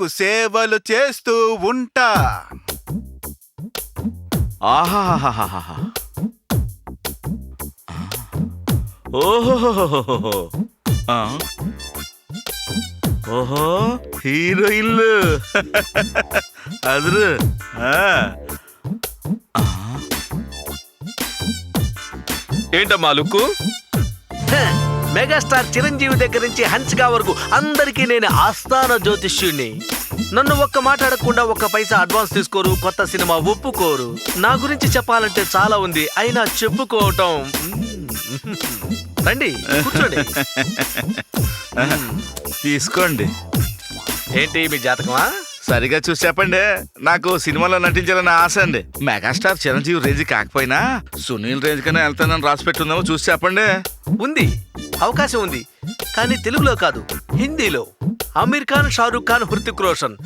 నీకు సేవలు చేస్తూ ఉంటా. ఆహాహాహాహా. ఓహోహోహోహో. ఆ. ఓహో హీరోయిన్లు అదురు. ఏంటమ్మా లుక్కు? మెగాస్టార్ చిరంజీవి దగ్గర నుంచి హన్సిగా వరకు అందరికీ నేను ఆస్థాన జ్యోతిష్యుణ్ణి. నన్ను ఒక్క మాట అడగకుండా ఒక్క పైసా అడ్వాన్స్ తీసుకోరు, కొత్త సినిమా ఒప్పుకోరు. నా గురించి చెప్పాలంటే చాలా ఉంది, అయినా చెప్పుకోవటం. రండి కూర్చోండి. తీసుకోండి. ఏంటి మీ జాతకమా? సరిగా చూసి చెప్పండి. నాకు సినిమాలో నటించాలని ఆశ అండి. మెగాస్టార్ చిరంజీవి రేంజ్ కాకపోయినా సునీల్ రేంజ్ కన్నా వెళ్తానని రాసి పెట్టుందామో చూసి చెప్పండి. ఉంది, అవకాశం ఉంది. కానీ తెలుగులో కాదు, హిందీలో. అమీర్ ఖాన్, షారూక్ ఖాన్, హృతిక్ రోషన్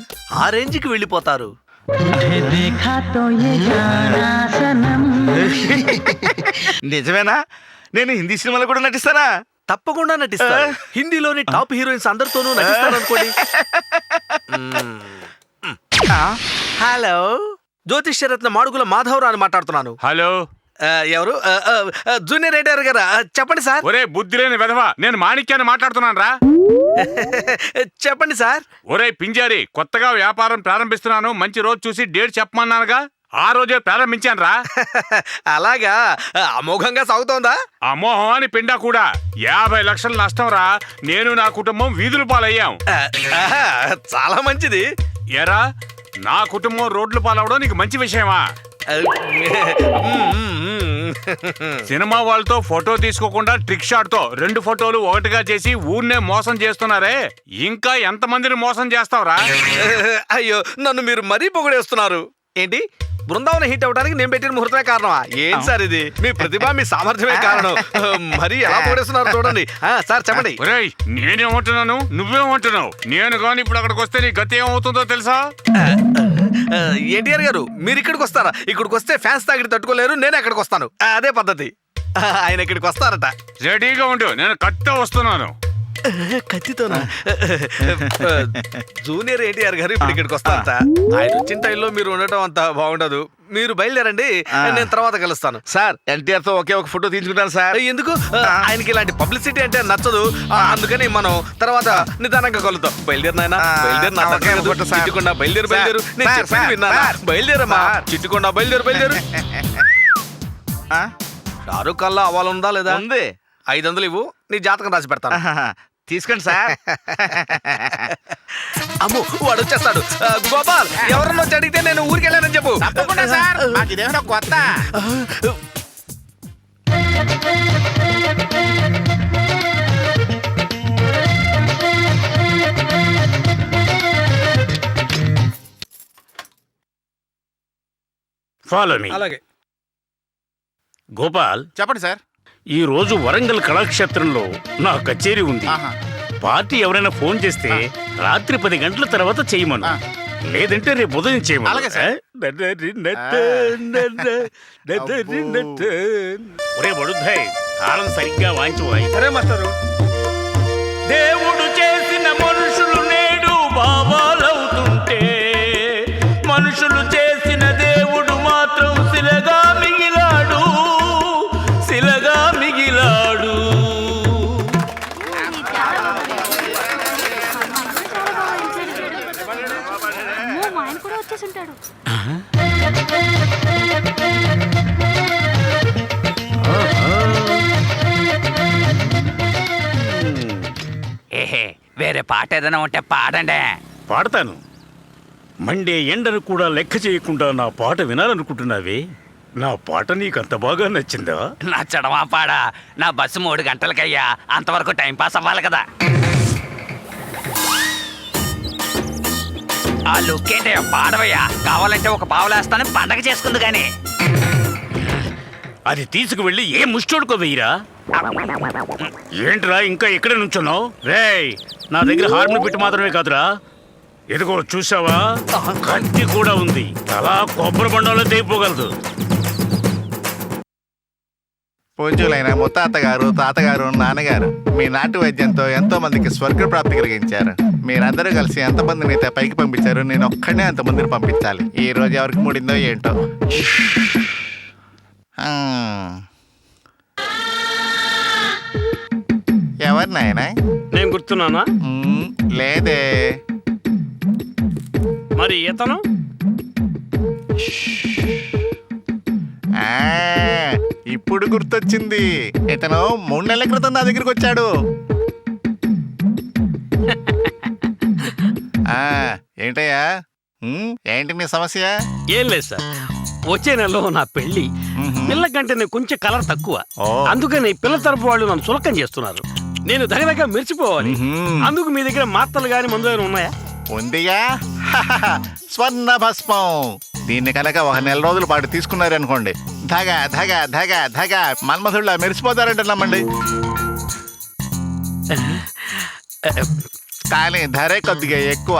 ఆ రేంజ్కి వెళ్ళిపోతారు. నిజమేనా? నేను హిందీ సినిమాలో కూడా నటిస్తానా? తప్పకుండా నటిస్తారు. హిందీలోని టాప్ హీరోయిన్స్ అందరితోనూ నటిస్తారు అనుకోండి. హలో, జ్యోతిష్యరత్న మాడుగుల మాధవరావు మాట్లాడుతున్నాను. హలో, ఎవరు? జూనియర్ ఎన్టీఆర్ గారా? చెప్పండి సార్. ఒరే బుద్ధి లేని వెధవా, నేను మాణిక్యాన్ని మాట్లాడుతున్నాను రా. చెప్పండి సార్. ఒరే పింజారి, కొత్తగా వ్యాపారం ప్రారంభిస్తున్నాను, మంచి రోజు చూసి డేట్ చెప్పమన్నానుగా, ఆ రోజే ప్రారంభించాను రా. అలాగా? అమోఘంగా సాగుతోందా? అమోహం అని పిండా కూడా. 50 లక్షల నష్టం రా. నేను నా కుటుంబం వీధుల పాలయ్యాం. చాలా మంచిది. ఎరా, నా కుటుంబం రోడ్లు పాలవడం నీకు మంచి విషయమా? సినిమా వాళ్ళతో ఫోటో తీసుకోకుండా ట్రిక్ షాట్ తో 2 ఫోటోలు ఒకటిగా చేసి ఊర్నే మోసం చేస్తున్నారే. ఇంకా ఎంతమందిని మోసం చేస్తావురా? అయ్యో, నన్ను మీరు మరీ పొగిడేస్తున్నారు. ఏంటి, బృందావనం హిట్ అవడానికి నేను పెట్టిన ముహూర్తమే కారణమా? ఏం సార్ ఇది? మీ ప్రతిభ, మీ సామర్థ్యమే కారణం. మరి ఎలా పొగిడేస్తున్నారు చూడండి. సార్ చెప్పండి. ఒరేయ్, నేనేమంటున్నాను, నువ్వేమంటున్నావు? నేను కానీ ఇప్పుడు అక్కడికి వస్తే నీ గతి ఏమవుతుందో తెలుసా? ఎన్టీఆర్ గారు, మీరు ఇక్కడికి వస్తారా? ఇక్కడికి వస్తే ఫ్యాన్స్ తాగిడి తట్టుకోలేరు, నేను ఎక్కడికి వస్తాను. అదే పద్ధతి. ఆయన ఇక్కడికి వస్తారట. రెడీగా ఉండు, నేను కత్తితో వస్తున్నాను. కత్తితోనా? జూనియర్ ఎన్టీఆర్ గారు ఇప్పుడు ఇక్కడికి వస్తారట. ఆయన వచ్చిన టైంలో మీరు ఉండటం అంత బాగుండదు. మీరు బయలుదేరండి, నేను తర్వాత కలుస్తాను. సార్, ఎన్టీఆర్ తో ఒకే ఒక ఫోటో తీసుకుంటాను సార్. ఎందుకు? ఆయనకి ఇలాంటి పబ్లిసిటీ అంటే నచ్చదు. అందుకని మనం తర్వాత నిదానంగా కలుద్దాం. బయలుదేరు నాయనా, బయలుదేరు. చిట్టుకుండా బయలుదేరు, బయలుదేరు. నేను చెప్పింది విన్నానా? బయలుదేరమ్మా చిట్టుకుండా, బయలుదేరు, బయలుదేరు. షారూక్ కల్లా అవ్వాలందా లేదా? ఉంది. 500 ఇవ్వు, నీ జాతకం రాసి పెడతాను. తీసుకోండి సార్. అమ్ము, వాడు వచ్చేస్తాడు. గోపాల్, ఎవరన్నా వచ్చి అడిగితే నేను ఊరికి వెళ్ళానని చెప్పు. తప్పకుండా సార్, మాకు ఇదేమైనా కొత్త. Follow me. అలాగే. గోపాల్, చెప్పండి సార్. ఈ రోజు వరంగల్ కళాక్షేత్రంలో నా కచేరీ ఉంది. పార్టీ ఎవరైనా ఫోన్ చేస్తే రాత్రి 10 గంటల తర్వాత చేయమను, లేదంటే రేపు ఉదయం చేయమను. అలాగే సార్. ఒరే బడుద్దాయ్, తాళం సరిగ్గా వాయించు. సరే మాస్టరు. దేవుడు చేసిన మనుషులు నేడు బాబాలవుతుంటే, మనుషులు చేసిన దేవుడు మాత్రం శిలగా మిగిలాడు, శిలగా మిగిలాడు. ఆయన కూడా వచ్చేసి ఉంటాడు. వేరే పాట ఏదైనా ఉంటే పాడండి. పాడతాను. మండే ఎండను కూడా లెక్క చేయకుండా నా పాట వినాలనుకుంటున్నావే? నా పాట నీకంత బాగా నచ్చిందా? నచ్చడమా పాడా? నా బస్సు 3 గంటలకయ్యా, అంతవరకు టైం పాస్ అవ్వాలి కదా. ఆ లుక్ ఏంటయ్యా, పాడవయ్యా. కావాలంటే ఒక పావులేస్తాను, పండగ చేసుకుంది గాని. అది తీసుకువెళ్ళి ఏ ముష్టోడుకో వెయ్యిరా. ఏంట్రా ఇంకా ఎక్కడ నుంచున్నావు? రేయ్, నా దగ్గర హార్మోని పెట్టి మాత్రమే కాదురా, ఎదుగో చూసావా, కత్తి కూడా ఉంది. అలా కొబ్బరి బండంలో తెగిపోగలదు. పూజ్యులైన ముత్తాత గారు, తాతగారు, నాన్నగారు మీ నాటు వైద్యంతో ఎంతో మందికి స్వర్గ ప్రాప్తి కలిగించారు. మీరందరూ కలిసి ఎంతమందిని అయితే పైకి పంపించారు, నేను ఒక్కడే అంతమందిని పంపించాలి. ఈ రోజు ఎవరికి ముడిందో ఏంటో. ఎవరు నాయనా? నేను గుర్తున్నానా? లేదే. మరి ఇతను ఆ, ఇప్పుడు గుర్తొచ్చింది. ఇతను 3 నెలల క్రితం నా దగ్గరికి వచ్చాడు. ఏంటయ్యా? ఏంటి మీ సమస్య? ఏం లేదు సార్, వచ్చే నెలలో నా పెళ్లి. పిల్ల కంటే నేను కొంచెం కలర్ తక్కువ, అందుకని పిల్ల తరపు వాళ్ళు నన్ను చులకం చేస్తున్నారు. నేను దగ్గరగా మెరిచిపోవాలి. అందుకు మీ దగ్గర మాత్రలు గాని మందు ఏమైనా ఉన్నాయా? ఉందిగా, స్వర్ణ భస్మం. దీన్ని కనుక 1 నెల రోజుల పాటు తీసుకున్నారనుకోండి, ధగ ధగ ధగ ధగ మన్మధుళ్ళ మెరిసిపోతారంటే నమ్మండి. కానీ ధరే కొద్దిగా ఎక్కువ,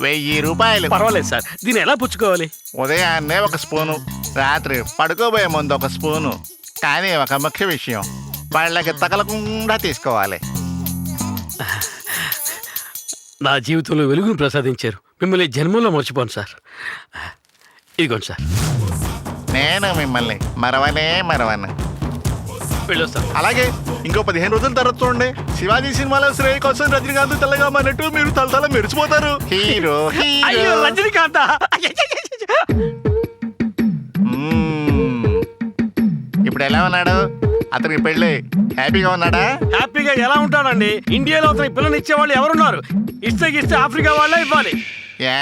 1000 రూపాయలు. పర్వాలేదు సార్, దీన్ని ఎలా పుచ్చుకోవాలి? ఉదయాన్నే 1 స్పూను, రాత్రి పడుకోబోయే ముందు 1 స్పూను. కానీ ఒక ముఖ్య విషయం, వాళ్ళకి తగలకుండా తీసుకోవాలి. నా జీవితంలో వెలుగును ప్రసాదించారు. మిమ్మల్ని జన్మలో మర్చిపోను సార్. ఇదిగోండి సార్. నేను మిమ్మల్ని మరవను. వెళ్ళొస్తాను. అలాగే ఇంకో 15 రోజుల తర్వాత చూడండి, శివాజీ సినిమాలో శ్రేయ కోసం రజనీకాంత్ తెల్లగా మారినట్టు మీరు తలతల మెరిచిపోతారు. హీరో అయ్యో రజనీకాంత్. ఇప్పుడు ఎలా ఉన్నాడు? అతనికి పెళ్ళి హ్యాపీగా ఉన్నాడా? హ్యాపీగా ఎలా ఉంటాడండి? ఇండియాలో అతని పిల్లని ఇచ్చేవాళ్ళు ఎవరున్నారు? ఇస్తే ఆఫ్రికా వాళ్ళే ఇవ్వాలి. యా,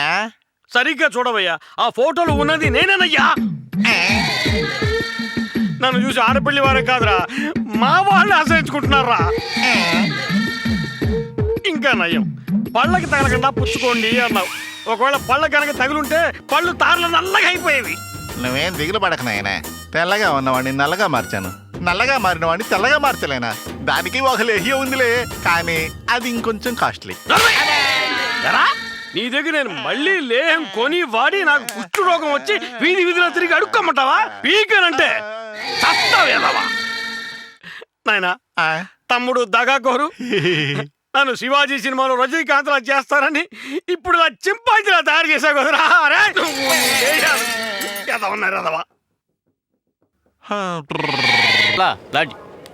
సరిగ్గా చూడవయ్యా, ఆ ఫోటోలు ఉన్నది నేనేనయ్యా. నన్ను చూసి ఆడపిల్లి వారే కాదురా, మా వాళ్ళు ఆశ్రయించుకుంటున్నారా. ఇంకా నయం, పళ్ళకి తగలకుండా పుచ్చుకోండి అన్నావు. ఒకవేళ పళ్ళ కనుక తగులుంటే పళ్ళు తారలు నల్లగా అయిపోయేవి. నువ్వేం దిగులు పడక నాయనా. తెల్లగా ఉన్నవాడిని నల్లగా మార్చాను, నల్లగా మారిన వాడిని తెల్లగా మార్చలేనా? దానికి ఒక లేహ్యం ఉందిలే, కానీ అది ఇంకొంచెం కాస్ట్లీ. ఎరా, నీ దగ్గర నేను మళ్ళీ లేహం కొని వాడి నాకు కుష్టు రోగం వచ్చి వీధి వీధిలో తిరిగి అడుక్కోమంటావా? పీకనంటే చస్తావేదవా. నాయనా, తమ్ముడు దగాకోరు నన్ను శివాజీ సినిమాలో రజనీకాంత్లా చేస్తారని ఇప్పుడు నా చింపాంజిలా తయారు చేశావు కదరా. ఎదవా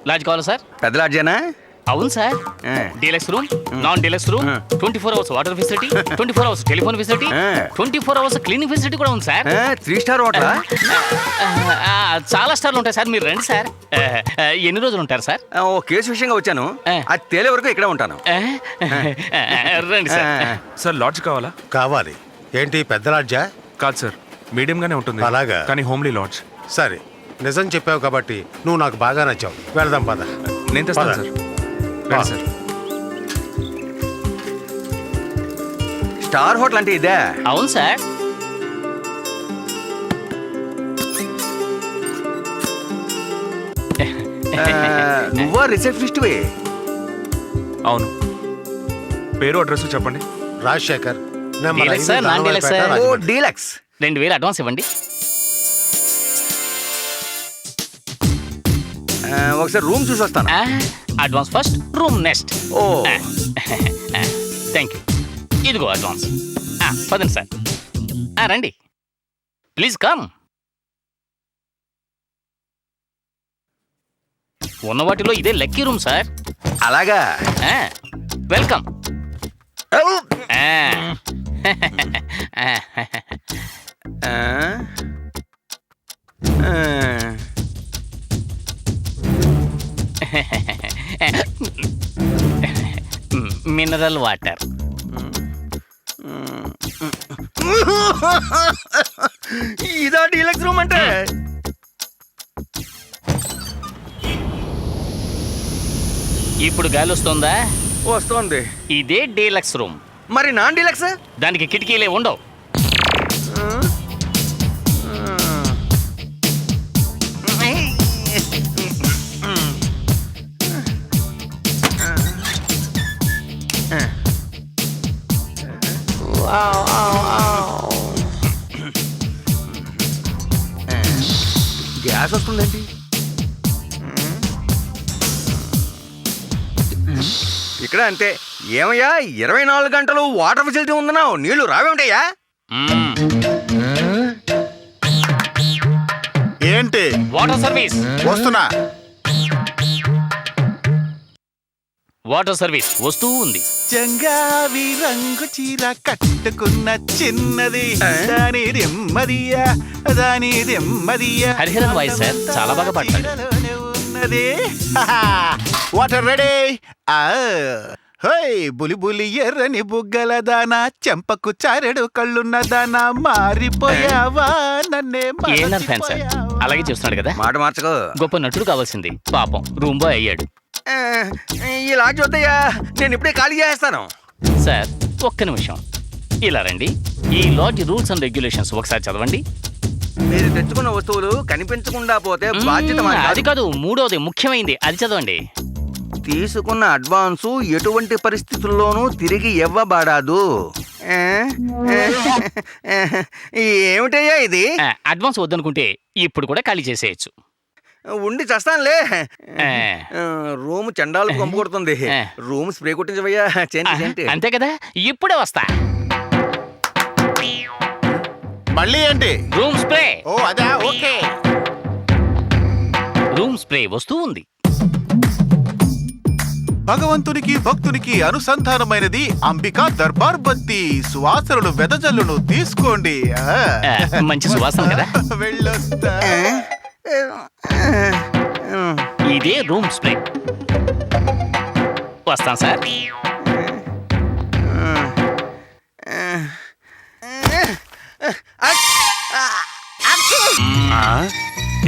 లాడ్జ్ కావాలా సార్? పెద్ద లాడ్జేనా? అవును sir. Deluxe room, non deluxe room, 24 hours water facility, 24 hours telephone facility, 24 hours cleaning facility కూడా ఉంది సార్. 3 star hotel. చాలా స్టార్లు ఉంటాయి సార్. మీరు రండి సార్. ఎన్ని రోజులు ఉంటారు సార్? ఓ కేసు విషయంగా వచ్చాను, అది తేలే వరకు ఇక్కడే ఉంటాను. రండి సార్. సార్ లాడ్జ్ కావాలా? కావాలి. ఏంటి పెద్ద లాడ్జా? కాదు సార్, మీడియం గానే ఉంటుంది. అలాగా? కానీ హోమ్లీ లాడ్జ్. సరే, నిజం చెప్పావు కాబట్టి నువ్వు నాకు బాగా నచ్చావు. వెళ్దాం పద. నేను తెస్తాను సార్. రండి సార్. స్టార్ హోటల్ అంటే ఇదే? అవును సార్. నువ్వా రిసెప్షనిస్ట్వే? అవును. పేరు అడ్రస్ చెప్పండి. Rajasekhar, number deluxe sir, 5, non deluxe sir. Rajahmundry. ఓ డీలక్స్. 2000 అడ్వాన్స్ ఇవ్వండి. ఒకసారి రూమ్ చూసి వస్తాను. Advance first, room next. Oh thank you. ఇదిగో అడ్వాన్స్. పదండి సార్. రండి ప్లీజ్ కమ్. ఉన్న వాటిలో ఇదే లక్కీ రూమ్ సార్. అలాగా? వెల్కమ్. Mineral water. ఇదా డీలక్స్ రూమ్ అంటే? ఇప్పుడు గాలి వస్తుందా? వస్తోంది. ఇదే డీలక్స్ రూమ్. మరి నాన్ డీలక్స్? దానికి కిటికీలే ఉండవు. గ్యాస్ వస్తుందేంటి? ఇక్కడ అంతే. ఏమయ్యా 24 గంటలు వాటర్ ఫెసిలిటీ ఉందన్నావు, నీళ్లు రావేమిటయ్యా? ఏంటి వాటర్ సర్వీస్, వస్తున్నా. వాటర్ సర్వీస్ వస్తూ ఉంది. జంగావి రంగు చీర కట్టుకున్న చిన్నది దాని దెమ్మదియా దాని దెమ్మదియా హరిహరన్ వాయిస్ సార్, చాలా బాగా పాడతాడు. ఉన్నది వాటర్ రెడీ. హోయ్ బులి బులి ఎర్రని బుగ్గల దానా, చెంపకు చారెడు కళ్ళున్న దానా, మారిపోయావా నన్నే ఏఎన్ఆర్ ఫ్యాన్ సార్, అలాగే చూస్తున్నాడు కదా. మాట మార్చకు. గొప్ప నటుడు కావాల్సింది, పాపం రూమ్ బాయ్ అయ్యాడు. ఈ లాడ్జ్ వద్దయ్యా, నేను ఇప్పుడే ఖాళీ చేస్తాను. సార్ ఒక్క నిమిషం ఇలా రండి. ఈ లాడ్జ్ రూల్స్ అండ్ రెగ్యులేషన్స్ ఒకసారి చదవండి. మీరు తెచ్చుకున్న వస్తువులు కనిపించకుండా పోతే బాధ్యత మాది కాదు. అది కాదు, మూడోది ముఖ్యమైనది, అది చదవండి. తీసుకున్న అడ్వాన్సు ఎటువంటి పరిస్థితుల్లోనూ తిరిగి ఇవ్వబడదు. ఏమిటయ్యా ఇది? అడ్వాన్స్ వద్దనుకుంటే ఇప్పుడు కూడా ఖాళీ చేసేయచ్చు. ఉండి చస్తానులే. రూమ్ చండాలకు కంపు కొడుతుంది. రూమ్ స్ప్రే కొట్టించవయ్యా. చేయండి. అంతే కదా, ఇప్పుడే వస్తా. మళ్ళీ ఏంటి? Room spray. ఓ అదా, ఓకే. రూమ్ స్ప్రే వస్తూ ఉంది. భగవంతునికి భక్తునికి అనుసంధానమైనది అంబికా దర్బార్ బత్తి. సువాసనలు వెదజల్లును తీసుకోండి. మంచి సువాసన కదా. వెళ్ళొస్తా. ఇదే రూమ్ స్ప్రే. వస్తాం సార్.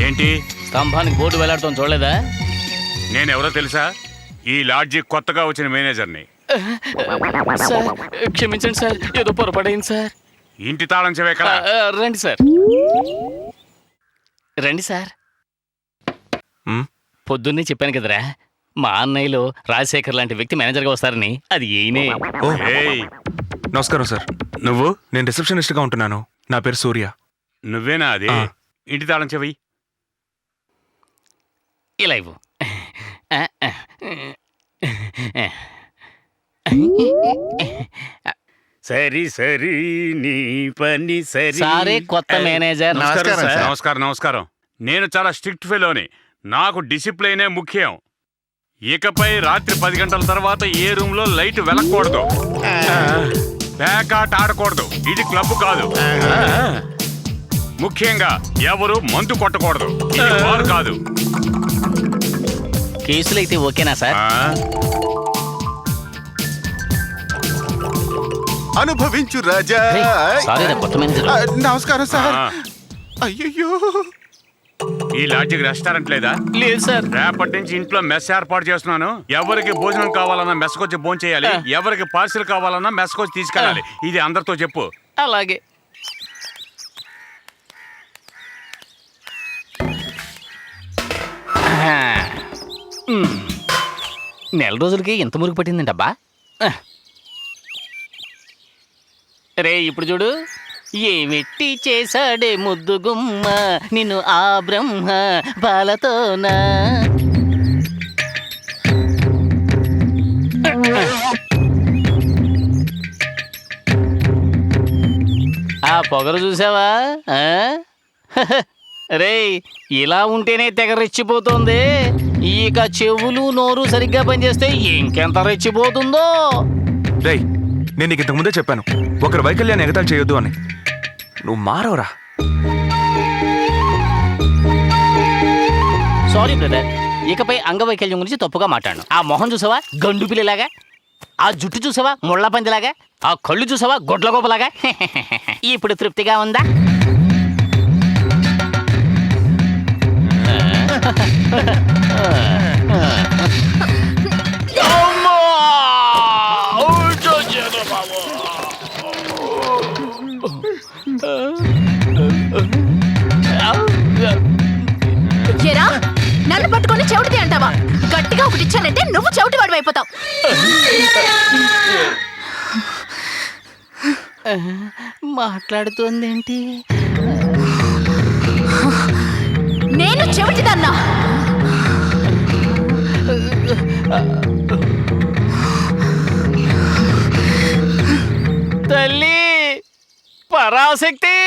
ఏంటి స్తంభానికి బోర్డు వెళ్లాడుతాం చూడలేదా? నేనెవరో తెలుసా? ఈ లాడ్జి కొత్తగా వచ్చిన మేనేజర్ని. సార్ క్షమించండి సార్, ఏదో పొరపాడైంది సార్. ఇంటి తాళం చెవే కదా. రండి సార్, రండి సార్. పొద్దున్నే చెప్పాను కదరా, మా అన్నయ్యలో రాజశేఖర్ లాంటి వ్యక్తి మేనేజర్గా వస్తారని. అది ఈయనే. ఏయ్, నమస్కారం సార్. నువ్వు? నేను రిసెప్షనిస్ట్గా ఉంటున్నాను. నా పేరు సూర్య. నువ్వేనా అది? ఇంటి తాళం చెవి. ఇలా ఇవ్వు. సరి సరి నీ పని సరి. సారే కొత్త మేనేజర్. నమస్కారం సార్. నమస్కారం నమస్కారం. నేను చాలా స్ట్రిక్ట్ ఫెలోని. నాకు డిసిప్లైనే ముఖ్యం. ఇకపై రాత్రి 10 గంటల తర్వాత ఏ రూమ్ లో లైట్ వెలగకూడదు, పేకాట ఆడకూడదు. ఇది క్లబ్ కాదు. ముఖ్యంగా ఎవరు మందు కొట్టకూడదు. ఇది బార్ కాదు. కేసులు అయితే ఓకేనా సార్? అనుభవించు రాజా. సారీ రా, కొత్త మేనేజర్. నమస్కారం సార్. అయ్యయ్యో, ఈ లాడ్జికి రెస్టారెంట్ లేదా? లేదు సార్. రేపటి నుంచి ఇంట్లో మెస్ ఏర్పాటు చేస్తున్నాను. ఎవరికి భోజనం కావాలన్నా మెస్కొచ్చి భోజనం చేయాలి. ఎవరికి పార్సిల్ కావాలన్నా మెస్కొచ్చి తీసుకెళ్ళాలి. ఇది అందరితో చెప్పు. అలాగే. నెల రోజులకి ఎంత మురుగు పట్టిందంటబ్బా. రే ఇప్పుడు చూడు. ఏమిట్టి చేశాడే ముద్దు గుమ్మ, నిన్ను ఆ బ్రహ్మ బాలతోనా. ఆ పొగరు చూసావా? రే ఇలా ఉంటేనే తెగ రెచ్చిపోతుంది. ఇక చెవులు నోరు సరిగ్గా పనిచేస్తే ఇంకెంత రెచ్చిపోతుందో. రేయ్, నేను నీకు ఇంతకు ముందే చెప్పాను, ఒకరి వైకల్యాన్ని ఎగతాళి చేయొద్దు అని. నువ్వు మారవరా. సారీ బ్రదర్, ఇకపై అంగవైకల్యం గురించి తప్పుగా మాట్లాడను. ఆ మొహం చూసావా గండు పిల్లిలాగా, ఆ జుట్టు చూసావా ముళ్ళ పందిలాగా, ఆ కళ్ళు చూసావా గొడ్ల గోపలాగా. ఇప్పుడు తృప్తిగా ఉందా? ఎరా, నన్ను పట్టుకొని చెవిటిది అంటావా? గట్టిగా ఒకటి ఇచ్చానంటే నువ్వు చెవిటి వాడు అయిపోతావు. మాట్లాడుతోందేంటి? నేను చెవిటిదన్నా. తల్లి పరాశక్తి.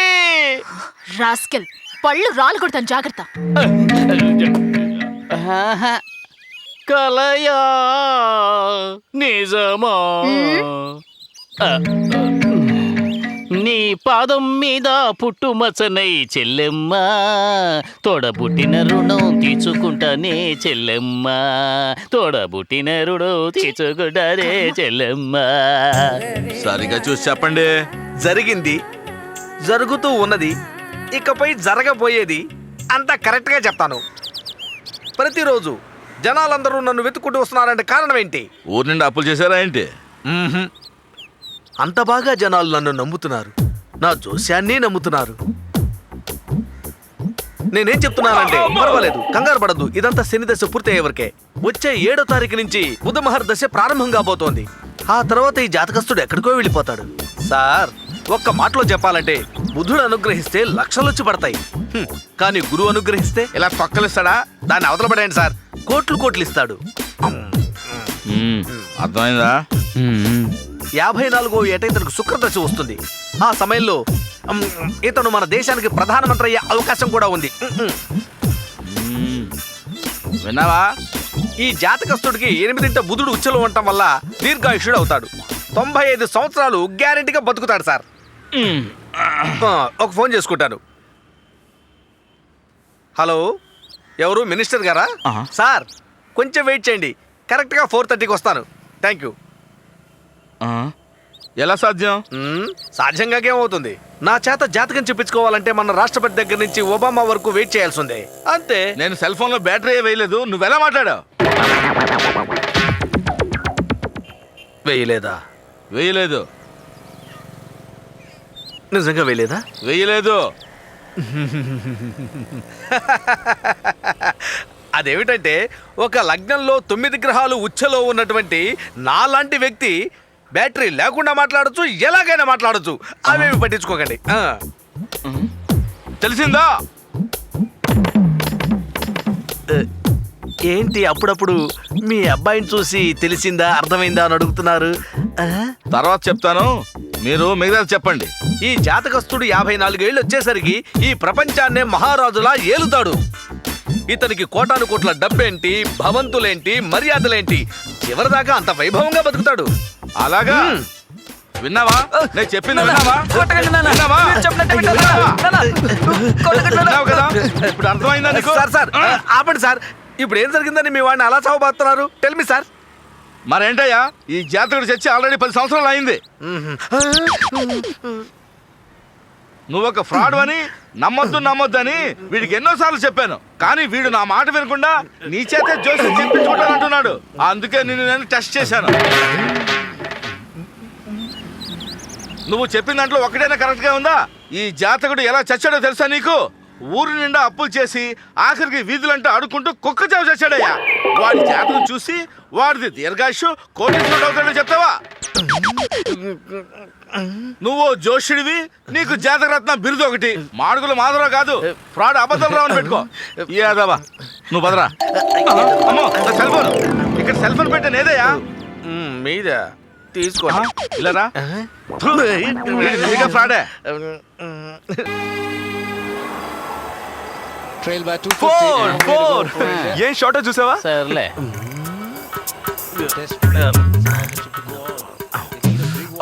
రాస్కెల్, పళ్ళు రాలు కొడతాను, జాగ్రత్త. ఆహా. కలయా నిజమా? నీ పాదం మీద పుట్టుమచ్చనై చెల్లెమ్మ, తోడబుట్టిన రుణం తీర్చుకుంటానే చెల్లెమ్మ, తోడబుట్టిన రుణం తీర్చుకుంటానే చెల్లెమ్మ. సరిగా చూసి చెప్పండి. జరిగింది, జరుగుతూ ఉన్నది, ఇకపై జరగబోయేది అంతా కరెక్ట్గా చెప్తాను. ప్రతిరోజు జనాలందరూ నన్ను వెతుక్కుంటూ వస్తున్నారంటే కారణం ఏంటి? ఊరి నుండి అప్పులు చేశారా ఏంటి? అంత బాగా జనాలు నన్ను నమ్ముతున్నారు, నా జోస్యాన్ని నమ్ముతున్నారు. నేనేం చెప్తున్నానంటే, పర్వాలేదు, కంగారు పడద్దు, ఇదంతా శని దశ పూర్తయ్యే వరకే. వచ్చే 7వ తారీఖు నుంచి బుధమహర్ దశ ప్రారంభం కాబోతోంది. ఆ తర్వాత ఈ జాతకస్తుడు ఎక్కడికో వెళ్ళిపోతాడు. సార్, ఒక్క మాటలో చెప్పాలంటే బుధుడు అనుగ్రహిస్తే లక్షలొచ్చి పడతాయి. కానీ గురువు అనుగ్రహిస్తే ఇలా తొక్కలిస్తాడా? దాన్ని అవతల పడేయండి సార్, కోట్లు ఇస్తాడు. అర్థమైందా? 54వ ఏట ఇతనికి శుక్రదశ వస్తుంది. ఆ సమయంలో ఇతను మన దేశానికి ప్రధానమంత్రి అయ్యే అవకాశం కూడా ఉంది. విన్నావా? ఈ జాతకస్తుడికి 8ంట బుధుడు ఉచ్చలో ఉండటం వల్ల దీర్ఘాయుషుడు అవుతాడు. 95 సంవత్సరాలు గ్యారెంటీగా బతుకుతాడు సార్. ఒక ఫోన్ చేసుకుంటాను. హలో, ఎవరు? మినిస్టర్ గారా? సార్, కొంచెం వెయిట్ చేయండి, కరెక్ట్గా 4:30కి వస్తాను. Thank you. ఎలా సాధ్యం? సాధ్యంగా ఏమవుతుంది? నా చేత జాతకం చెప్పించుకోవాలంటే మన రాష్ట్రపతి దగ్గర నుంచి ఒబామా వరకు వెయిట్ చేయాల్సిందే, అంతే. నేను సెల్ ఫోన్ లో బ్యాటరీ వేయలేదు, నువ్వెలా మాట్లాడావు? వేయలేదా? వేయలేదు. నిజంగా వేయలేదా? వేయలేదు. అదేమిటంటే, ఒక లగ్నంలో 9 గ్రహాలు ఉచ్చలో ఉన్నటువంటి నాలాంటి వ్యక్తి బ్యాటరీ లేకుండా మాట్లాడచ్చు, ఎలాగైనా మాట్లాడచ్చు. అవేమి పట్టించుకోకండి. తెలిసిందా? ఏంటి అప్పుడప్పుడు మీ అబ్బాయిని చూసి తెలిసిందా, అర్థమైందా అని అడుగుతున్నారు? తర్వాత చెప్తాను, మీరు మిగతా చెప్పండి. ఈ జాతకస్తుడు 54 ఏళ్ళు వచ్చేసరికి ఈ ప్రపంచాన్నే మహారాజులా ఏలుతాడు. ఇతనికి కోటాను కోట్ల డబ్బేంటి, భవంతులేంటి, మర్యాదలేంటి, చివరిదాకా అంత వైభవంగా బతుకుతాడు. అలాగా? విన్నావా? నేను చెప్పింది విన్నావా? విన్నావా? విన్నావు కదా? ఇప్పుడు అర్థమైందా నీకు? సార్ ఆపండి సార్, ఇప్పుడు ఏం జరిగిందని మీ వాడిని అలా చావబాతున్నారు? Tell me sir. మరేంటయ్యా, ఈ జాతకుడు చచ్చి ఆల్రెడీ 10 సంవత్సరాలు అయింది. నువ్వు ఒక ఫ్రాడ్ అని నమ్మొద్దు అని వీడికి ఎన్నోసార్లు చెప్పాను, కానీ వీడు నా మాట వినకుండా నీ చేతే జోసి చెప్పించుకుంటాను అంటున్నాడు. అందుకే నేను టెస్ట్ చేశాను. నువ్వు చెప్పిన దాంట్లో ఒకటైనా కరెక్ట్గా ఉందా? ఈ జాతకుడు ఎలా చచ్చాడో తెలుసా నీకు? ఊరి నిండా అప్పులు చేసి ఆఖరికి వీధులంటే అడుక్కుంటూ కుక్క చావు చచ్చాడయ్యా. వాడి జాతకం చూసి వాడిది దీర్ఘాయుషు కోటీశ్వరుడు అవుతాడో చెప్తావా? నువ్వు జోషుడివి, నీకు జాతకరత్న బిరుదు ఒకటి. మాడుగుల మాధవరావు కాదు, ఫ్రాడ్ అబద్ధరావు అని పెట్టుకో. ఏదవా నువ్వు బదరా. అమ్మో, సెల్ ఫోన్ ఇక్కడ, సెల్ ఫోన్ పెట్టాను ఏదయ్యా? మీద తీసుకో. ఇలారా ఫ్రాడే. ఏం షార్టో చూసావా? సర్లే.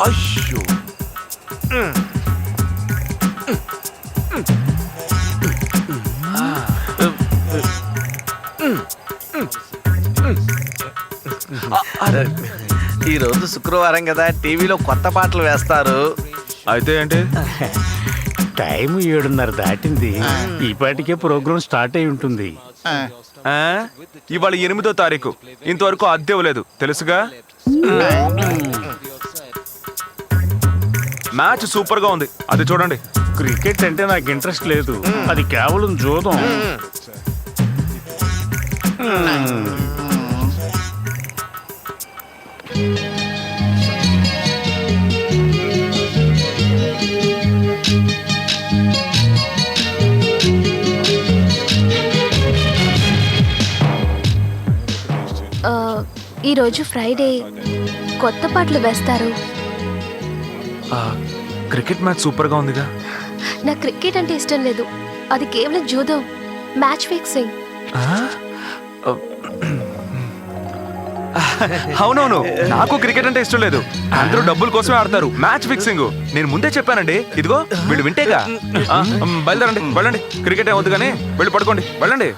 అయ్యో, ఈరోజు శుక్రవారం కదా, టీవీలో కొత్త పాటలు వేస్తారు. అయితే ఏంటి? టైం 7:30 దాటింది, ఈ పాటికే ప్రోగ్రామ్ స్టార్ట్ అయి ఉంటుంది. ఇవాళ 8వ తారీఖు, ఇంతవరకు అద్దె ఇవ్వలేదు తెలుసుగా. మ్యాచ్ సూపర్ గా ఉంది, అది చూడండి. క్రికెట్ అంటే నాకు ఇంట్రెస్ట్ లేదు, అది కేవలం జూదం. ఈరోజు ఫ్రైడే, కొత్త పాటలు వేస్తారు. క్రికెట్ మ్యాచ్ సూపర్గా ఉందిగా. నాకు క్రికెట్ అంటే ఇష్టం లేదు. అది కేవలం జూదం, మ్యాచ్ ఫిక్సింగ్. అవునవును, నాకు క్రికెట్ అంటే ఇష్టం లేదు. అందరూ డబ్బుల కోసమే ఆడతారు. మ్యాచ్ ఫిక్సింగ్ నేను ముందే చెప్పానండి. ఇదిగో వీళ్ళు వింటేగా. బయలుదేరండి, వెళ్ళండి. క్రికెట్ ఏమవుతుంది కానీ వెళ్ళి పడుకోండి, వెళ్ళండి.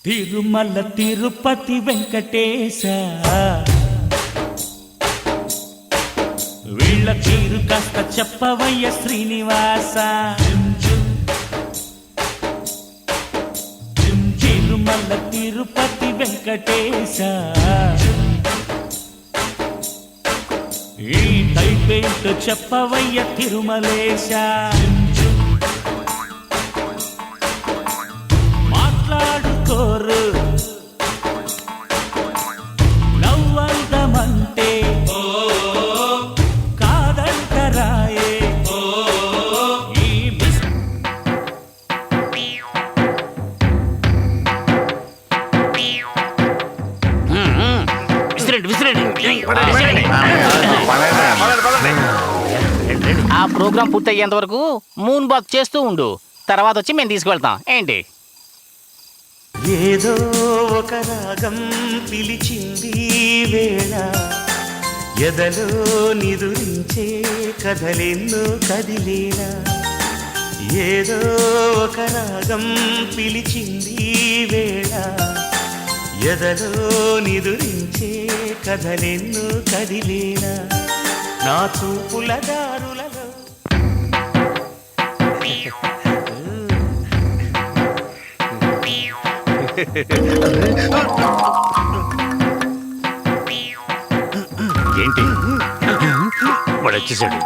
తిరుమల తిరుపతి వెంకటేశ, వీళ్ళ తీరు కాస్త చెప్పవయ్య శ్రీనివాస. తిరుమల తిరుపతి వెంకటేశ, ఈ టైపేంటో చెప్పవయ్య తిరుమలేశ. మాట్లాడుకోరు నవ్వందమంటే కాదంటరాయే. ఈ మిస్ ఆ ప్రోగ్రాం పూర్తయ్యేంత వరకు మూన్ బాక్ చేస్తూ ఉండు. తర్వాత వచ్చి మేము తీసుకువెళ్తాం. ఏంటి? ఏదో ఒక రాగం పిలిచింది వేళ, ఎదలో నిదురించే కథలెన్నో కదిలేనా. ఏదో ఒక రాగం పిలిచింది వేళ, ఎదలో నిదురించే కథలెన్నో కదిలేనా. నా చూపుల దారులలో ఏంటి వాడు వచ్చేసాడు.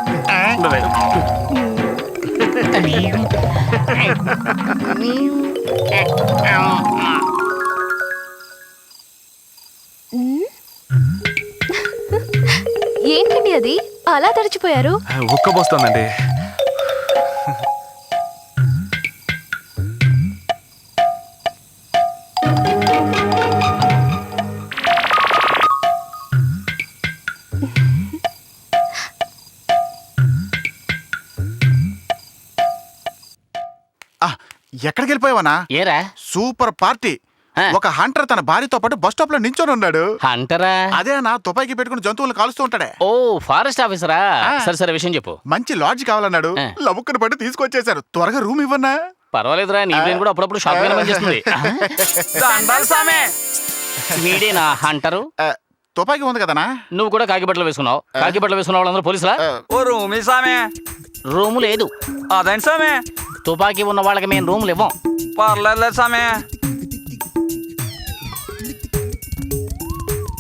ఏంటండి అది అలా తడిచిపోయారు? ఉక్కబోస్తోందండి. ఎక్కడికి వెళ్ళిపోయావనా? ఏరా సూపర్ పార్టీ. ఒక హంటర్ తన భార్యతో పాటు బస్ స్టాప్ లో నించొని ఉన్నాడు. హంటరా? అదే నా తుపాకీ పెట్టుకుని జంతువులను కాలుస్తూ ఉంటాడే. ఓ ఫారెస్ట్ ఆఫీసరా? సరే సరే, విషయం చెప్పు. మంచి లాడ్జ్ కావాలన్నాడు. లవుక్కుని పట్టి తీసుకొచ్చేశారు. త్వరగా రూమ్ ఇవ్వన్నా? పర్వాలేదురా, నీ బ్రెయిన్ కూడా అప్పుడప్పుడు షాక్ గా పనిచేస్తుంది. వీడేనా హంటరు? తుపాకీ ఉంది కదనా? నువ్వు కూడా కాకి బట్టలు వేసుకున్నావు. కాకి బట్టలు వేసుకున్న వాళ్ళందరూ పోలీసులా? ఓ రూమి సామే. రూము లేదు. అదేంటి సామే? తుపాకీ ఉన్న వాళ్ళకి మేము రూములు ఇవ్వం. పర్లేదు సామే.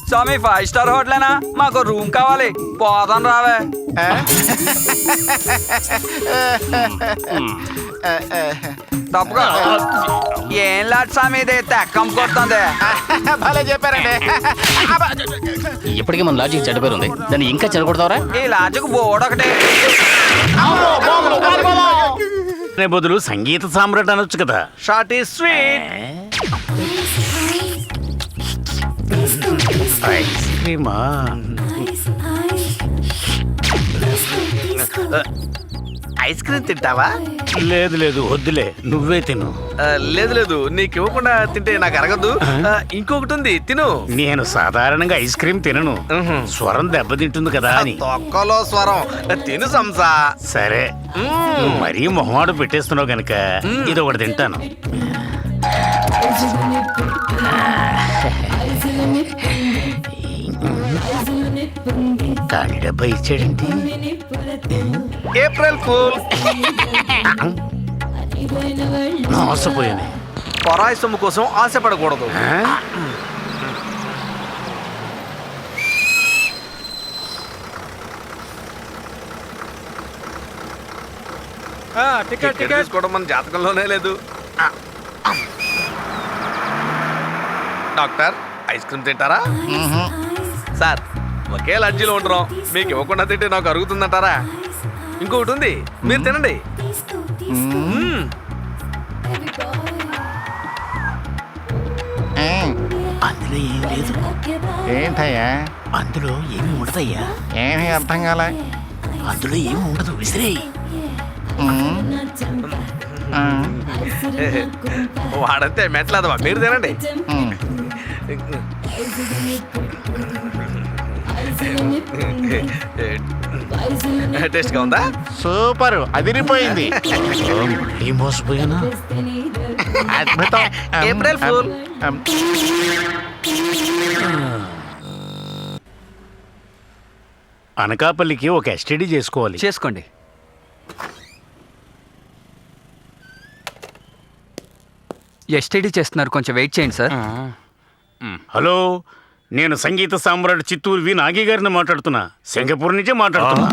స్వామి 5 స్టార్ హోటలేనా? మాకు రూమ్ కావాలి. పోదాం రావే. తప్పుగా ఏం లాట్ స్వామి ఇది తెక్కం కొడుతుంది. భలే చెప్పారండి. ఇప్పటికీ మన లాజిక్ చెడ్డ పేరు ఉంది, దాన్ని ఇంకా చెడగొడతావరా? ఈ లాజిక్ బోర్డు ఒకటి. బదులు సంగీత సామ్రాట్ అనొచ్చు కదా. Short is sweet. ఐస్ క్రీమా? ఐస్ క్రీమ్ తింటావా? లేదు లేదు, వద్దులే, నువ్వే తిను. లేదు లేదు, నీకు ఇవ్వకుండా తింటే నాకు అరగదు. ఇంకొకటి ఉంది, తిను. నేను సాధారణంగా ఐస్ క్రీమ్ తినను, స్వరం దెబ్బతింటుంది కదా అని. తొక్కలో స్వరం. తిను సంసా. సరే, నువ్వు మరీ మొహమాడు పెట్టేస్తున్నావు గనక ఇది ఒకటి తింటాను. ఖాళీ డబ్బా ఇచ్చాడండి. April fool. మోసపోయాను. పరాయి సొమ్ము కోసం ఆశపడకూడదు. టికెట్ తీసుకోవడం మన జాతకంలోనే లేదు. డాక్టర్, ఐస్ క్రీమ్ తింటారా? సార్, ఒకే లడ్జీలో ఉంటున్నాం, మీకు ఇవ్వకుండా తింటే నాకు అరుగుతుందంటారా? ఇంకొకటి ఉంది, మీరు తినండి. అందులో ఏం లేదు. ఏంటయ్యా? అందులో ఏమి ఉండదయ్యా. ఏమీ అర్థం కాలే. అందులో ఏమి ఉండదు, విసిరే. వాడంతే మెట్లదవా, మీరు తినండి. టేస్ట్ గా ఉందా? సూపర్, అదిరిపోయింది. ఈ మోసపోయానా? అద్భుతం. April fool. అనకాపల్లికి ఒక ఎస్టీడీ చేసుకోవాలి. చేసుకోండి. ఎస్టీడీ చేస్తున్నారు, కొంచెం వెయిట్ చేయండి సార్. హలో, నేను సంగీత సామ్రాట్ చిత్తూరు వి నాగి గారిని మాట్లాడుతున్నా. సింగపూర్ నుంచే మాట్లాడుతున్నా.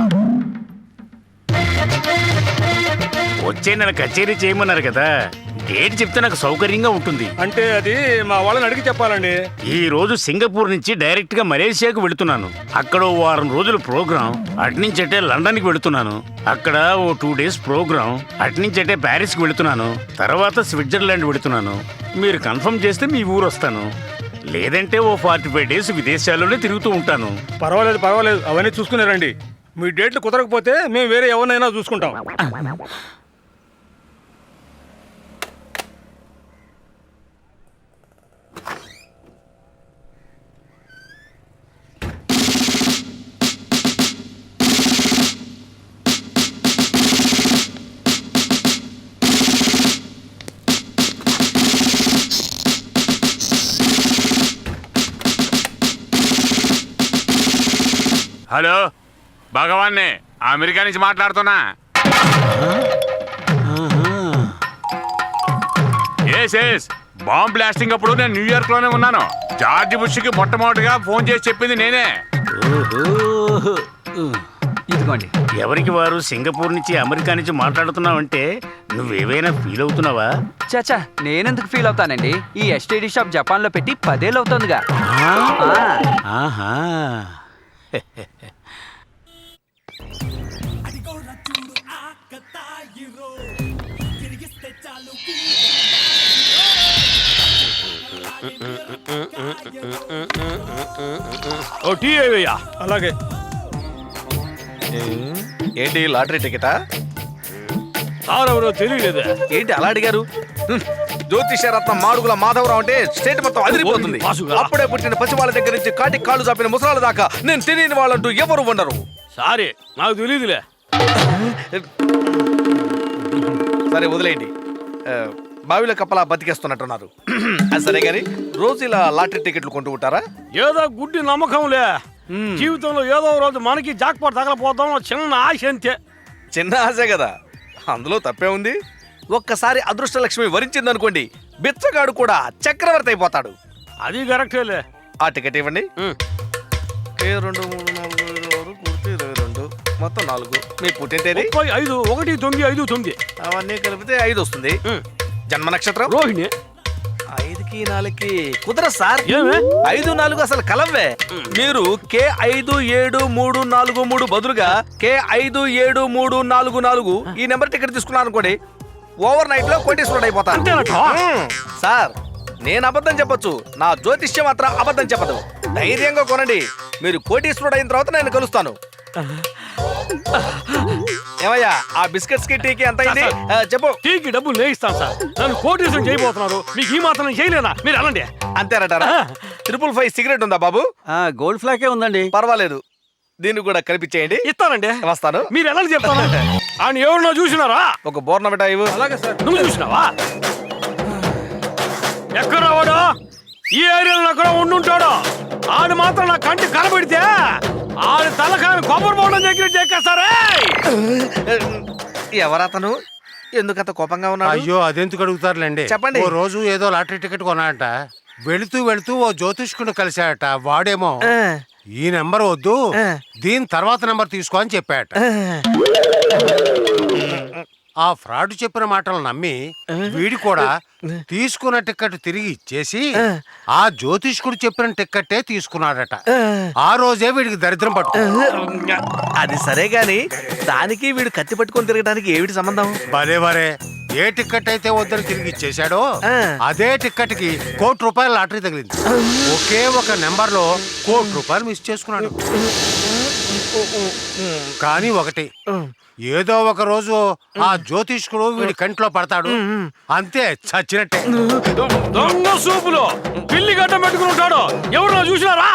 వచ్చే నెల కచేరీ చేయమన్నారు కదా, డేట్ చెప్తే నాకు సౌకర్యంగా ఉంటుంది. అంటే అది మా వాళ్ళని అడిగి చెప్పాలండి. ఈ రోజు సింగపూర్ నుంచి డైరెక్ట్ గా మలేషియాకు వెళుతున్నాను. అక్కడ ఓ వారం రోజులు ప్రోగ్రాం. అట్నుంచటే లండన్ కి వెళుతున్నాను. అక్కడ ఓ 2 days ప్రోగ్రాం. అట్నుంచటే ప్యారిస్ కి వెళుతున్నాను. తర్వాత స్విట్జర్లాండ్ వెళుతున్నాను. మీరు కన్ఫర్మ్ చేస్తే మీ ఊరు వస్తాను. లేదంటే ఓ 45 days విదేశాల్లోనే తిరుగుతూ ఉంటాను. పర్వాలేదు పర్వాలేదు, అవన్నీ చూసుకున్నారండి. మీ డేట్లు కుదరకపోతే మేము వేరే ఎవరినైనా చూసుకుంటాం. హలో, భగవాన్నే అమెరికా నుంచి మాట్లాడుతున్నా. ఎస్ బాంబ్ బ్లాస్టింగ్ అప్పుడు నేను న్యూయార్క్ లోనే ఉన్నాను. జార్జ్ బుష్కి మొట్టమొదటిగా ఫోన్ చేసి చెప్పింది నేనే. ఇదిగోండి. ఎవరికి వారు సింగపూర్ నుంచి అమెరికా నుంచి మాట్లాడుతున్నావంటే నువ్వేవైనా ఫీల్ అవుతున్నావా? చాచా, నేనెందుకు ఫీల్ అవుతానండి? ఈ ఎస్టీడీ షాప్ జపాన్ లో పెట్టి 10 ఏళ్ళు అవుతుందిగా. ఆహా. ఓ టీ అయ్యా. అలాగే. ఏంటి లాటరీ టికెటా? సార్ ఎవరో తెలియలేదా? ఏంటి అలా అడిగారు? జ్యోతిషరత్న మాడుగుల మాధవరావు అంటే స్టేట్ మొత్తం అదిరిపోతుంది. అప్పుడే పుట్టిన పసి వాళ్ళ దగ్గర నుంచి కాటికి కాళ్ళు చాపిన ముసలాల దాకా నేను తెలియని వాళ్ళంటూ ఎవరు ఉండరు. సారీ, నాకు తెలియదులే. సరే వదిలేయండి. బావిలో కప్పలా బతికేస్తున్నట్టున్నారు. సరే గాని రోజు ఇలా లాటరీ టికెట్లు కొంటూ ఉంటారా? ఏదో గుడ్డి నమ్మకంలే. జీవితంలో ఏదో రోజు మనకి జాక్పాట్ తగలపోతాం చిన్న ఆశ అంతే. చిన్న ఆశే కదా, అందులో తప్పే ఉంది. ఒక్కసారి అదృష్టలక్ష్మి వరించిందనుకోండి, బిచ్చగాడు కూడా చక్రవర్తి అయిపోతాడు. అది కరెక్టేలే. ఆ టికెట్ ఇవ్వండి. 2 3 4 5 6 22 మొత్తం 4. మీ పుట్టిన తేదీ 5 1 9 5 9. అవన్నీ కలిపితే 5 వస్తుంది. జన్మ నక్షత్రం రోహిణి. 5కి 4కి కుదరదు సార్. 5 4 అసలు కలవే. మీరు K5734 బదులుగా K5734 ఈ నెంబర్ టికెట్ తీసుకున్నారు అనుకోండి, ఓవర్ నైట్ లో కోటీశ్వరుడు అయిపోతారు. సార్, నేను అబద్ధం చెప్పొచ్చు, నా జ్యోతిష్యం మాత్రం అబద్ధం చెప్పదు. ధైర్యంగా కొనండి. మీరు కోటీశ్వరుడు అయిన తర్వాత నేను కలుస్తాను. ఏమయ్యా, ఆ బిస్కెట్స్ కి టీకి ఎంత అయింది చెప్పు. టీకి డబ్బులు నేయిస్తాను సార్. నన్ను కోటీశ్వరం చేయబోతున్నారు, మీకు ఈ మాత్రం చేయలేనా? మీరు అనండి. అంతేనంటారా? 555 సిగరెట్ ఉందా బాబు? గోల్డ్ ఫ్లాకే ఉందండి. పర్వాలేదు, దీన్ని కూడా కలిపిచ్చేయండి. ఇస్తానండి. వస్తాను. మీరు ఎలా చెప్తాను? ఆయన ఎవరినో చూసినారా? ఒక బోర్నమిటా ఇవ్వు. అలాగే సార్. నువ్వు చూసినావా? ఎక్కడ వాడు? ఈ ఏరియాలో ఎక్కడ ఉండుంటాడు. ఆడు మాత్రం నా కంటి కనబడితే ఆడు తలకాయని కొబ్బరి బోండం దగ్గర చెక్కేస్తారే. ఎవరతను? ఎందుకంత కోపంగా ఉన్నాడు? అయ్యో, అదెందుకు అడుగుతారులేండి. చెప్పండి. ఓ రోజు ఏదో లాటరీ టికెట్ కొన్నాడట. వెళుతూ వెళుతూ ఓ జ్యోతిష్కుడు కలిశాడట. వాడేమో ఈ నెంబర్ వద్దు, దీని తర్వాత నెంబర్ తీసుకో అని చెప్పాడట. ఆ ఫ్రాడ్ చెప్పిన మాటలు నమ్మి వీడి కూడా తీసుకున్న టికెట్ తిరిగి ఇచ్చేసి ఆ జ్యోతిష్కుడు చెప్పిన టికెట్టే తీసుకున్నాడట. ఆ రోజే వీడికి దరిద్రం పట్టు. అది సరే గాని దానికి వీడు కత్తి పట్టుకొని తిరగడానికి ఏమిటి సంబంధం? భలే వరే, ఏ టికెట్ అయితే వద్దని తిరిగి ఇచ్చేశాడో అదే టికెట్ కి ₹1,00,00,000 లాటరీ తగిలింది. ఒకే ఒక నెంబర్ లో ₹1,00,00,000 మిస్ చేసుకున్నాడు. కానీ ఒకటి, ఏదో ఒక రోజు ఆ జ్యోతిష్కుడు వీడి కంట్లో పడతాడు, అంతే చచ్చినట్టే. దొంగ సూపులో పిల్లి గడ్డ పెట్టుకుని ఉంటాడు, ఎవరు చూసినారా?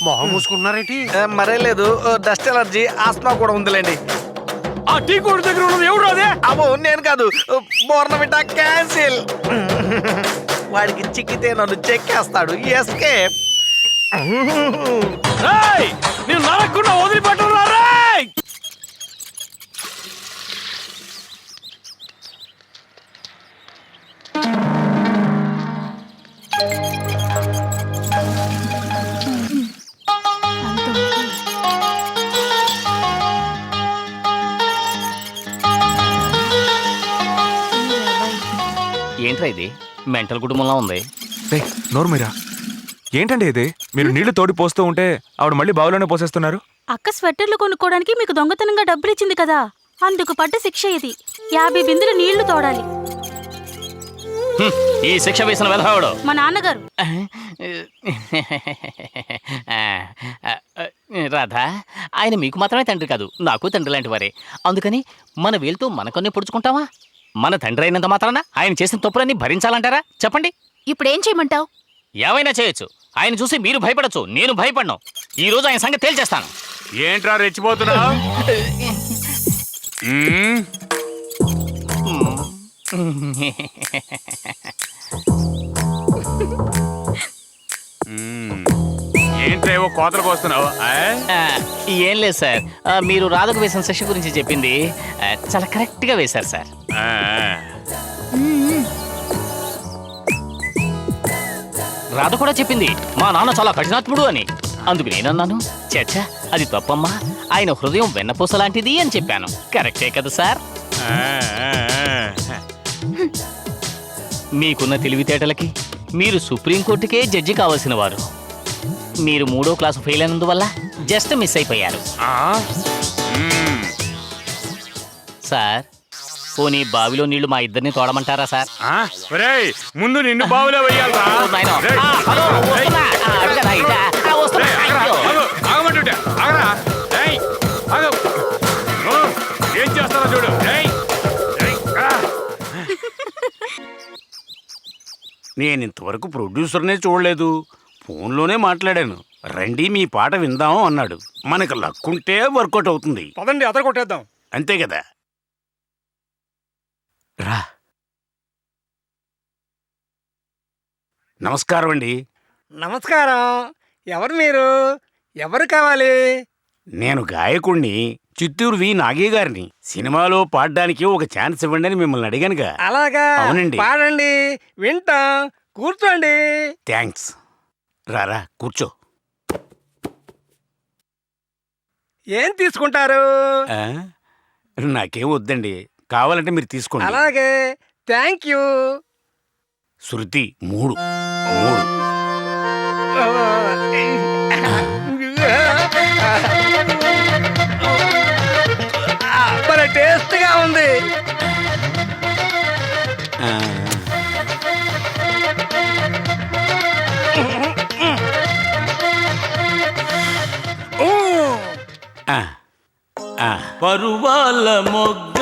మొహం మూసుకుంటున్నారేంటి? మరే లేదు, డస్ట్ ఎలర్జీ, ఆస్మా కూడా ఉందిలేండి. ఆ టీ కోడి దగ్గర ఉన్నది ఎవరు? అదే అమ్మో నేను కాదు, బోర్నమిటా క్యాన్సిల్. వాడికి చిక్కితే నన్ను చెక్కేస్తాడు. ఎస్కేప్. నేను నరకుండా వదిలిపెట్టరా రేయ్! ఏంట్రా ఇది మెంటల్ కుటుంబంలో ఉంది. నోరు మీరా, ఏంటండి ఇది? మీరు నీళ్లు తోడి పోస్తూ ఉంటే ఆవిడ మళ్ళీ బావిలోనే పోసేస్తున్నారు. అక్క స్వెటర్లు కొనుక్కోవడానికి మీకు దొంగతనంగా డబ్బులు ఇచ్చింది కదా, అందుకు పడ్డ శిక్ష ఇది. 50 బిందెలు నీళ్లు తోడాలి. ఈ శిక్ష వేసిన వెధవాడు మా నాన్నగారు. రాధా, ఆయన మీకు మాత్రమే తండ్రి కాదు, నాకు తండ్రి లాంటి వారే. అందుకని మన వేలుతో మనకొన్నే పొడుచుకుంటావా? మన తండ్రి అయినంత మాత్రాన ఆయన చేసిన తప్పులన్నీ భరించాలంటారా? చెప్పండి. ఇప్పుడేం చేయమంటావు? ఏమైనా చేయొచ్చు. ఆయన చూసి మీరు భయపడచ్చు, నేను భయపడను. ఈ రోజు ఆయన సంగతి తేల్చేస్తాను. ఏంట్రా రెచ్చిపోతున్నావు? ఏంట్రా ఏవో కోతలకు వస్తున్నావు? ఏం లేదు సార్, మీరు రాధకు వేసిన శిక్ష గురించి చెప్పింది చాలా కరెక్ట్గా వేశారు సార్. రాధ కూడా చెప్పింది మా నాన్న చాలా కఠినాత్ముడు అని. అందుకు నేనన్నాను, చచ్చా అది తప్పమ్మా, ఆయన హృదయం వెన్నపూస లాంటిది అని చెప్పాను. కరెక్టే కదా సార్? మీకున్న తెలివితేటలకి మీరు సుప్రీంకోర్టుకే జడ్జి కావాల్సిన వారు. మీరు 3వ క్లాసు ఫెయిల్ అయినందువల్ల జస్ట్ మిస్ అయిపోయారు సార్. పోనీ బావిలో నీళ్లు మా ఇద్దరిని తోడమంటారా సార్? ముందు నిన్ను బావిలో వెయ్యాలరా. ఏం చేస్తారా చూడు. నేను ఇంతవరకు ప్రొడ్యూసర్నే చూడలేదు, ఫోన్లోనే మాట్లాడాను. రండి మీ పాట విందాం అన్నాడు. మనకు లక్కుంటే వర్కౌట్ అవుతుంది. పదండి, అతను కొట్టేద్దాం. అంతే కదా. రా. నమస్కారం అండి. నమస్కారం. ఎవరు మీరు? ఎవరు కావాలి? నేను గాయకుణ్ణి, చిత్తూరు వి నాగే గారిని. సినిమాలో పాడడానికి ఒక ఛాన్స్ ఇవ్వండి అని మిమ్మల్ని అడిగానుగా. అలాగా? అవునండి. పాడండి, వింటాం. కూర్చోండి. థ్యాంక్స్. రారా కూర్చో. ఏం తీసుకుంటారు? నాకేం వద్దండి, కావాలంటే మీరు తీసుకోండి. అలాగే, థ్యాంక్ యూ. శృతి 3 మరి టేస్ట్గా ఉంది. పరువాల మొగ్గ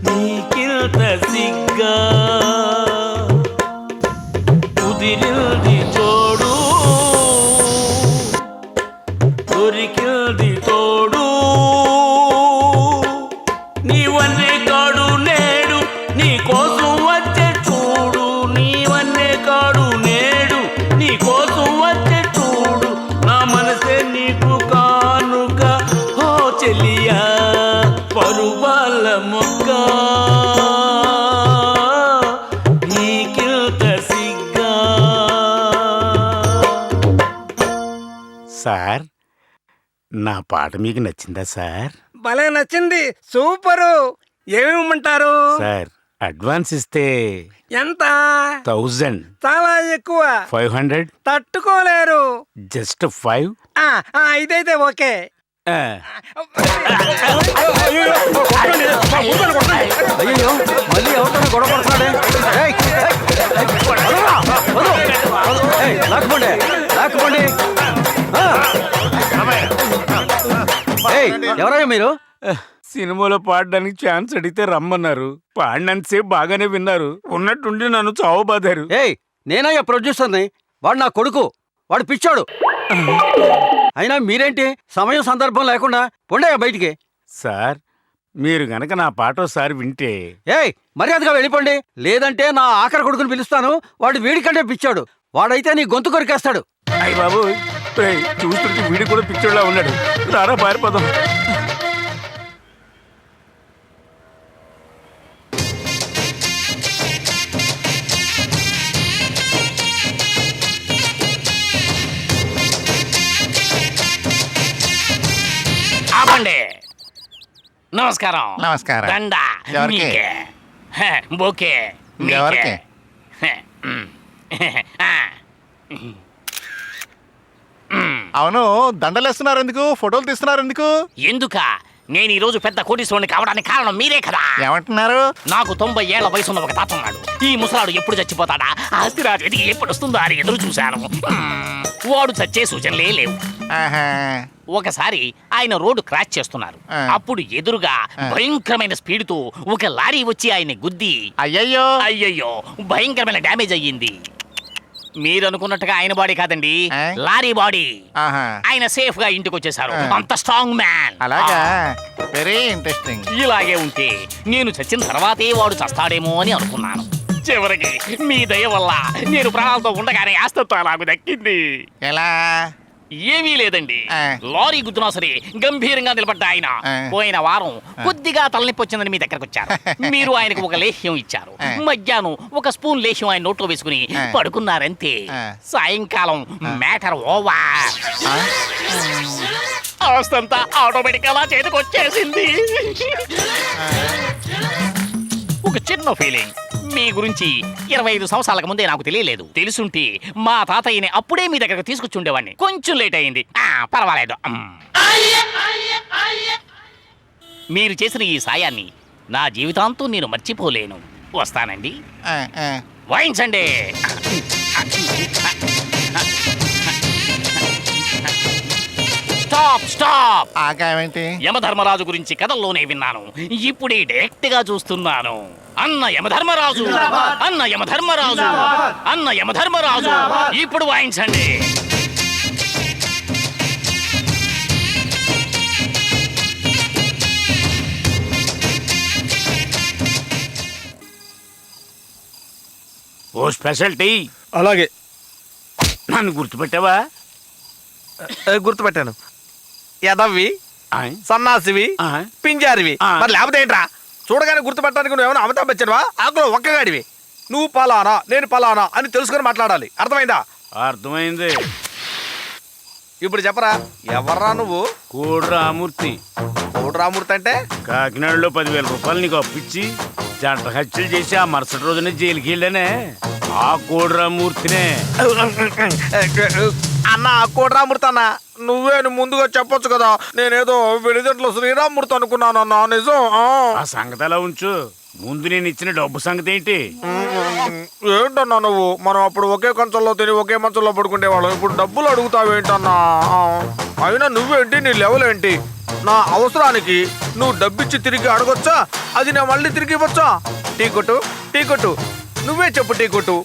నీకింత సిగ్గా కుదిరింది తోడు, దొరికింది తోడు. నీవన్నే కాడు నేడు నీ కోసం వచ్చే చూడు, నీవన్నే కాడు నేడు నీ కోసం వచ్చే చూడు. నా మనసే నీకు కానుక ఓ చెలియా, పరువాల మొగ్గ నీకింత సిగ్గా. సార్, నా పాట మీకు నచ్చిందా సార్? భలే నచ్చింది, సూపరు. ఏమిమంటారు? సార్, అడ్వాన్స్ ఇస్తే ఎంత 1000, చాలా ఎక్కువ 500, తట్టుకోలేరు. జస్ట్ 5. ఇదైతే ఓకే. అయ్యో మళ్ళీ ఎవరితో గొడవ పడుతున్నాడే? ఎవరయ్యా మీరు? సినిమాలో పాడడానికి ఛాన్స్ అడిగితే రమ్మన్నారు. పాడినంతసేపు బాగానే విన్నారు. ఉన్నట్టుండి నన్ను చావబాదారు. ఏయ్ నేనయ్యా ప్రొడ్యూసర్ని. వాడు నా కొడుకు. వాడు పిచ్చాడు. అయినా మీరేంటి సమయం సందర్భం లేకుండా పొండయ్యా బయటికి. సార్, మీరు గనక నా పాట ఒకసారి వింటే. ఏయ్ మర్యాదగా వెళ్ళిపోండి, లేదంటే నా ఆఖరి కొడుకుని పిలుస్తాను. వాడు వీడికంటే పిచ్చాడు. వాడైతే నీ గొంతు కొరికేస్తాడు. అయ్య బాబు, చూస్తుంటే వీడి కూడా పిచ్చోళ్ళ ఉన్నాడు. రారా పారిపోదాం. ఆపండి. నమస్కారం. నమస్కారం. దండ ఎవరికి? మీకే. బోకే మీకే. ఎవరికి? అవును, దండలేస్తున్నారు ఎందుకు? ఫోటోలు తీస్తున్నారు ఎందుకు? ఎందుక? నేను ఈ రోజు పెద్ద కోటీశ్వరుని కావడానికి కారణం మీరే కదా. ఏమంటున్నారు? నాకు 90 ఏళ్ల వయసున్న ఒక తాత ఉన్నాడు. ఈ ముసలాడు ఎప్పుడు చచ్చిపోతాడా, ఆస్తిరాజు ఎదిగి ఎప్పుడు వస్తుందో అని ఎదురు చూశాను. వాడు చచ్చే సూచనలే లేవు. ఒకసారి ఆయన రోడ్డు క్రాష్ చేస్తున్నారు. అప్పుడు ఎదురుగా భయంకరమైన స్పీడ్ తో ఒక లారీ వచ్చి ఆయన్ని గుద్ది అయ్యయ్యో అయ్యయ్యో భయంకరమైన డ్యామేజ్ అయ్యింది. మీరు అనుకున్నట్టుగా ఆయన బాడీ కాదండి, లారీ బాడీ. ఆయన సేఫ్ గా ఇంటికి వచ్చేసారు. అంత స్ట్రాంగ్ మ్యాన్. అలాగా, వెరీ ఇంట్రెస్టింగ్. ఇలాగే ఉంటే నేను చచ్చిన తర్వాతే వాడు చస్తాడేమో అని అనుకున్నాను. చివరికి మీ దయ వల్ల నేను ప్రాణాలతో ఉండగానే ఆస్తిత్వం నాకు దక్కింది. ఎలా? ఏమీ లేదండి, లారీ గుద్దునా సరే గంభీరంగా నిలబడ్డ ఆయన పోయిన వారం కొద్దిగా తలనొప్పి వచ్చిందని మీ దగ్గరకు వచ్చారు. మీరు ఆయనకు ఒక లేహ్యం ఇచ్చారు. మధ్యాహ్నం ఒక స్పూన్ లేహ్యం ఆయన నోట్లో వేసుకుని పడుకున్నారంతే. సాయంకాలం మ్యాటర్ ఓవర్. ఆస్తంతా ఆటోమేటిక్ గా చేతికి వచ్చేసింది. ఒక చిన్న ఫీలింగ్. మీ గురించి 25 సంవత్సరాలకు ముందే నాకు తెలియలేదు. తెలుసుంటే మా తాతయ్యని అప్పుడే మీ దగ్గరకు తీసుకొచ్చి ఉండేవాడిని. కొంచెం లేట్ అయింది, పర్వాలేదు. మీరు చేసిన ఈ సాయాన్ని నా జీవితాంతం నేను మర్చిపోలేను. వస్తానండి. వాయించండి. Stop stop. ఆగామేంటి? యమధర్మరాజు గురించి కథల్లోనే విన్నాను, ఇప్పుడే డైరెక్ట్ గా చూస్తున్నాను. అన్న యమధర్మరాజు, అన్న యమధర్మరాజు, అన్న యమధర్మరాజు. ఇప్పుడు వాయించండి. ఓ స్పెషల్ టీ. అలాగే. నన్ను గుర్తుపెట్టావా? గుర్తుపెట్టాను. యదవ్వి, సన్నాసివి, పింజారివి. మరి లేకపోతే ఏంట్రా? చూడగానే గుర్తుపెట్టడానికి నువ్వు ఏమైనా అమితాబ్ బచ్చన్వా? ఆకులో ఒక్కగాడివి. నువ్వు పలానా నేను పలానా అని తెలుసుకొని మాట్లాడాలి. అర్థమైందా? అర్థమైంది. ఇప్పుడు చెప్పరా, ఎవర్రా నువ్వు? కోడి రామూర్తి. కోడి రామూర్తి అంటే? కాకినాడలో 10,000 రూపాయలు నీకు అప్పించి జంట హత్యలు చేసి ఆ మరుసటి రోజునే జైలుకి వెళ్ళానే ఆ కోడి రామూర్తినే. అన్న కోడి రామూర్తి అన్న, నువ్వే ముందుగా చెప్పొచ్చు కదా. నేనేదో వెలిదంట్లో శ్రీరామూర్తి అనుకున్నాను అన్న. నిజం. ఆ సంగతి అలా ఉంచు. ముందు నేను ఇచ్చిన డబ్బు సంగతి ఏంటి? ఏంటన్నా నువ్వు? మనం అప్పుడు ఒకే కంచంలో తిని ఒకే మంచంలో పడుకునేవాళ్ళం. ఇప్పుడు డబ్బులు అడుగుతావేంటన్నా? అయినా నువ్వేంటి, నీ లెవెల్ ఏంటి? నా అవసరానికి నువ్వు డబ్బిచ్చి తిరిగి అడగొచ్చా? అది నేను మళ్ళీ తిరిగి ఇవ్వచ్చా? టీ కొట్టు, టీ కొట్టు. నువ్వే చెప్పు టీ కొట్టు.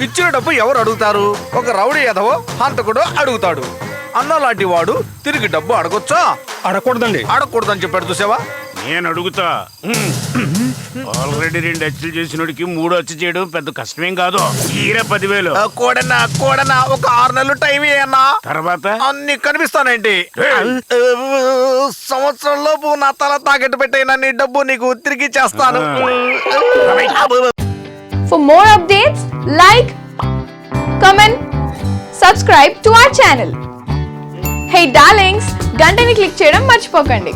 ఇచ్చిన డబ్బు ఎవరు అడుగుతారు? ఒక రౌడీ ఎదవో హంతకుడు అడుగుతాడు. అన్న లాంటి వాడు తిరిగి డబ్బు అడగొచ్చా? అడగకూడదండి. అడగకూడదని చెప్పాడు చూసావా? నేను అడుగుతా. ఆల్రెడీ 2 హత్యలు చేసినోడికి 3 హత్య చేయడం పెద్ద కష్టమేం కాదు. ఈరా 10,000. కోడన్నా కోడన్నా, ఒక 6 నెలలు టైం అన్నా. తర్వాత అన్ని కనిపిస్తానేంటి? సంవత్సరంలోపు నా తల తాకట్టు పెట్టైనా నీ డబ్బు నీకు తిరిగి చేస్తాను. For more updates, like, comment, subscribe to our channel. Hey darlings, గంటని click చేయడం మర్చిపోకండి.